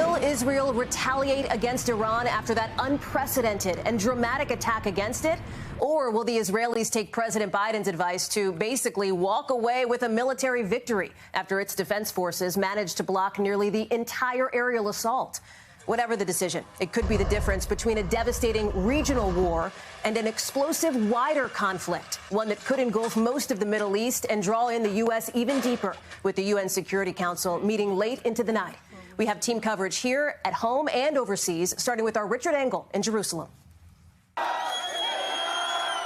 Will Israel retaliate against Iran after that unprecedented and dramatic attack against it? Or will the Israelis take President Biden's advice to basically walk away with a military victory after its defense forces managed to block nearly the entire aerial assault? Whatever the decision, it could be the difference between a devastating regional war and an explosive, wider conflict, one that could engulf most of the Middle East and draw in the U.S. even deeper, with the UN Security Council meeting late into the night. We have team coverage here, at home and overseas, starting with our Richard Engel in Jerusalem.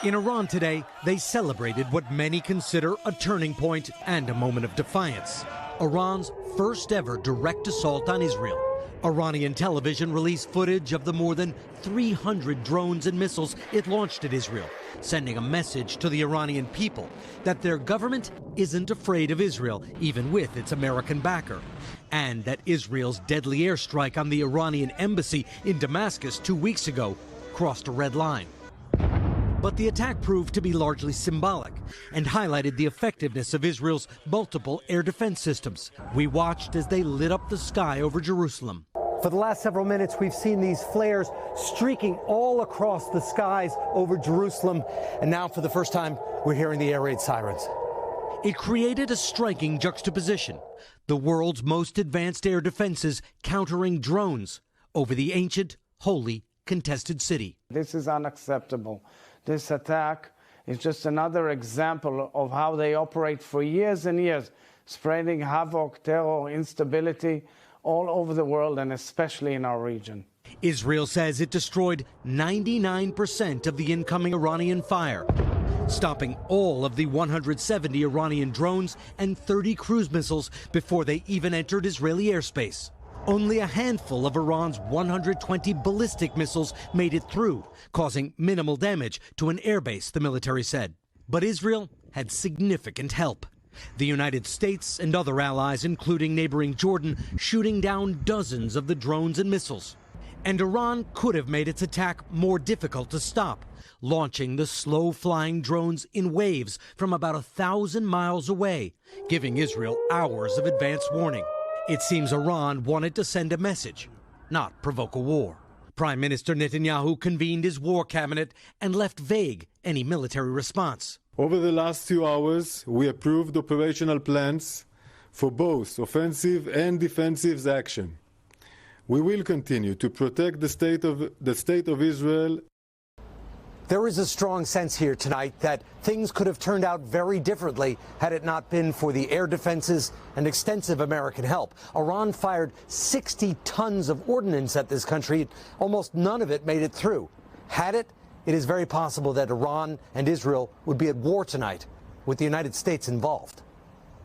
In Iran today, they celebrated what many consider a turning point and a moment of defiance. Iran's first ever direct assault on Israel. Iranian television released footage of the more than 300 drones and missiles it launched at Israel, sending a message to the Iranian people that their government isn't afraid of Israel, even with its American backer, and that Israel's deadly airstrike on the Iranian embassy in Damascus 2 weeks ago crossed a red line. But the attack proved to be largely symbolic and highlighted the effectiveness of Israel's multiple air defense systems. We watched as they lit up the sky over Jerusalem. For the last several minutes, we've seen these flares streaking all across the skies over Jerusalem. And now, for the first time, we're hearing the air raid sirens. It created a striking juxtaposition. The world's most advanced air defenses countering drones over the ancient, holy, contested city. This is unacceptable. This attack is just another example of how they operate for years and years, spreading havoc, terror, instability all over the world and especially in our region. Israel says it destroyed 99% of the incoming Iranian fire, stopping all of the 170 Iranian drones and 30 cruise missiles before they even entered Israeli airspace. Only a handful of Iran's 120 ballistic missiles made it through, causing minimal damage to an airbase, the military said. But Israel had significant help. The United States and other allies, including neighboring Jordan, shooting down dozens of the drones and missiles. And Iran could have made its attack more difficult to stop, launching the slow-flying drones in waves from about 1,000 miles away, giving Israel hours of advance warning. It seems Iran wanted to send a message, not provoke a war. Prime Minister Netanyahu convened his war cabinet and left vague any military response. Over the last few hours, we approved operational plans for both offensive and defensive action. We will continue to protect the state of Israel. There is a strong sense here tonight that things could have turned out very differently had it not been for the air defenses and extensive American help. Iran fired 60 tons of ordnance at this country. Almost none of it made it through. Had it, it is very possible that Iran and Israel would be at war tonight, with the United States involved.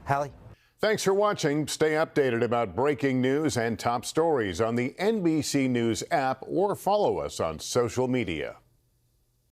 Hallie? Thanks for watching. Stay updated about breaking news and top stories on the NBC News app or follow us on social media.